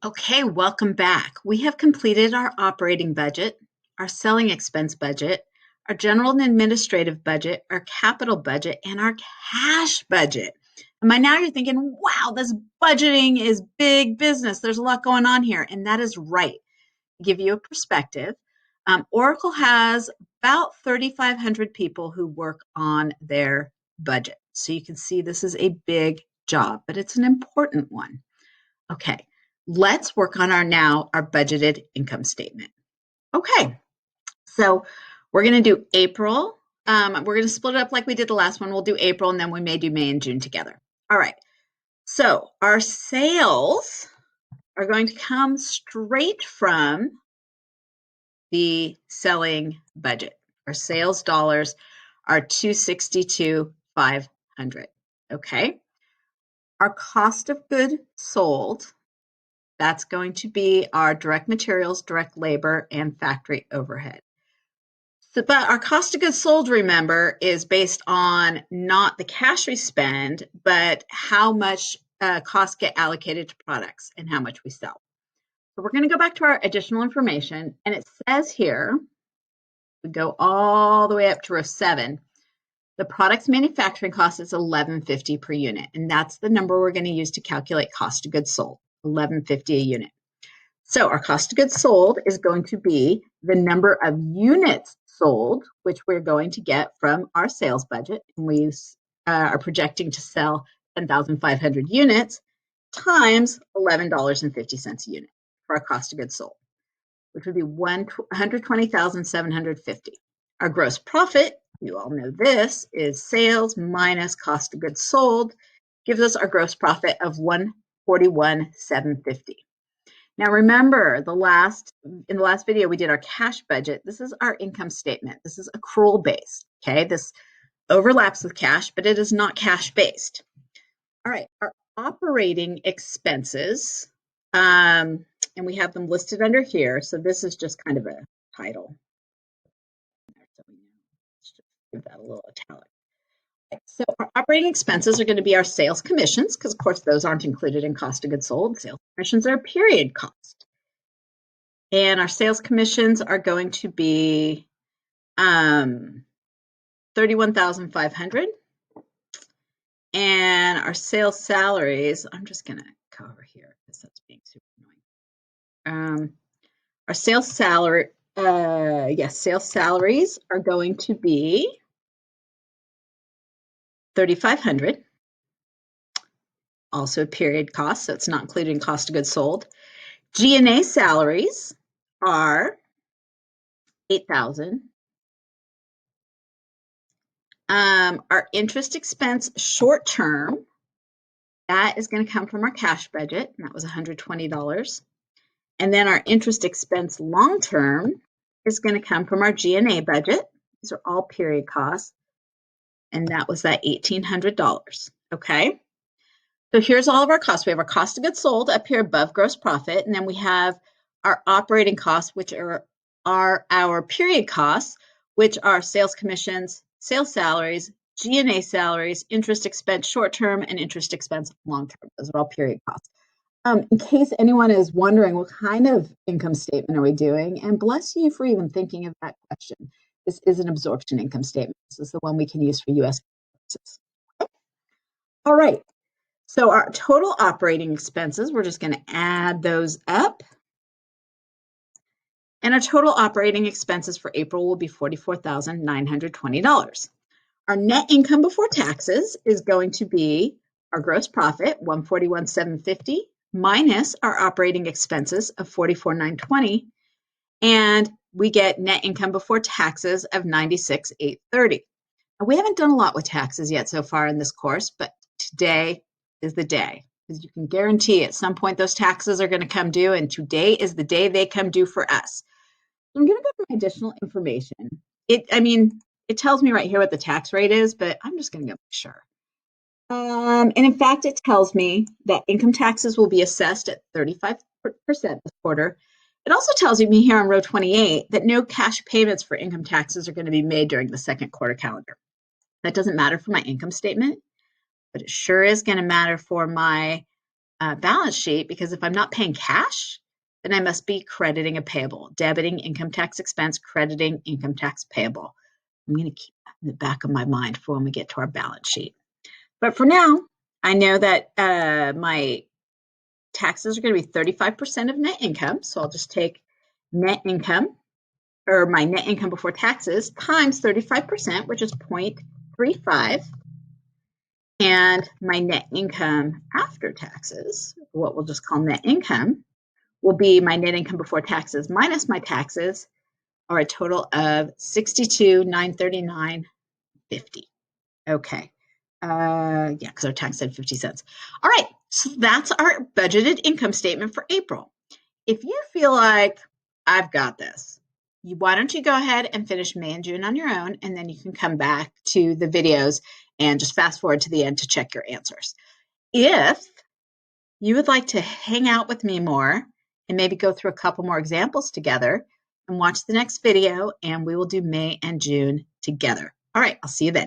Okay, welcome back. We have completed our operating budget, our selling expense budget, our general and administrative budget, our capital budget, and our cash budget. And by now you're thinking, wow, this budgeting is big business. There's a lot going on here. And that is right. To give you a perspective, Oracle has about 3,500 people who work on their budget. So you can see this is a big job, but it's an important one. Okay, let's work on our budgeted income statement. Okay, so we're going to do April. We're going to split it up like we did the last one. We'll do April, and then we may do May and June together. All right, so our sales are going to come straight from the selling budget. Our sales dollars are $262,500. Okay, our cost of goods sold, that's going to be our direct materials, direct labor, and factory overhead. So, but our cost of goods sold, remember, is based on not the cash we spend, but how much costs get allocated to products and how much we sell. So we're going to go back to our additional information, and it says here, we go all the way up to row 7, the product's manufacturing cost is $11.50 per unit, and that's the number we're going to use to calculate cost of goods sold. $11.50 a unit. So our cost of goods sold is going to be the number of units sold, which we're going to get from our sales budget. And we are projecting to sell 10,500 units times $11.50 a unit for our cost of goods sold, which would be $120,750. Our gross profit, you all know this, is sales minus cost of goods sold, gives us our gross profit of $141,750. Now remember, in the last video we did our cash budget. This is our income statement. This is accrual based. Okay, this overlaps with cash, but it is not cash based. All right, our operating expenses, and we have them listed under here. So this is just kind of a title. Let's just give that a little italic. So our operating expenses are going to be our sales commissions, because of course those aren't included in cost of goods sold. Sales commissions are a period cost. And our sales commissions are going to be $31,500. And our sales salaries, I'm just going to go over here because that's being super annoying. Our sales salary, sales salaries are going to be $3,500, also a period cost, so it's not included in cost of goods sold. G&A salaries are $8,000. Our interest expense short term, that is going to come from our cash budget, and that was $120. And then our interest expense long term is going to come from our G&A budget. These are all period costs. And that was that $1,800. Okay. So here's all of our costs. We have our cost of goods sold up here above gross profit. And then we have our operating costs, which are our period costs, which are sales commissions, sales salaries, G&A salaries, interest expense short-term, and interest expense long-term. Those are all period costs. In case anyone is wondering, what kind of income statement are we doing? And bless you for even thinking of that question. This is an absorption income statement. This is the one we can use for U.S. purposes. All right. So our total operating expenses, we're just going to add those up. And our total operating expenses for April will be $44,920. Our net income before taxes is going to be our gross profit, $141,750, minus our operating expenses of $44,920. And we get net income before taxes of $96,830. Now, we haven't done a lot with taxes yet so far in this course, but today is the day, because you can guarantee at some point those taxes are going to come due, and today is the day they come due for us. So I'm going to go to my additional information. It tells me right here what the tax rate is, but I'm just going to go make sure. And in fact, it tells me that income taxes will be assessed at 35% this quarter. It also tells me here on row 28 that no cash payments for income taxes are going to be made during the second quarter calendar. That doesn't matter for my income statement, but it sure is going to matter for my balance sheet, because if I'm not paying cash, then I must be crediting a payable, debiting income tax expense, crediting income tax payable. I'm going to keep that in the back of my mind for when we get to our balance sheet. But for now, I know that my taxes are going to be 35% of net income. So I'll just take net income, or my net income before taxes, times 35%, which is 0.35. And my net income after taxes, what we'll just call net income, will be my net income before taxes minus my taxes, are a total of $62,939.50. Okay. Yeah, because our tax said 50 cents. All right, so that's our budgeted income statement for April. If you feel like I've got this, why don't you go ahead and finish May and June on your own, and then you can come back to the videos and just fast forward to the end to check your answers. If you would like to hang out with me more and maybe go through a couple more examples together, and watch the next video, and we will do May and June together. All right, I'll see you then.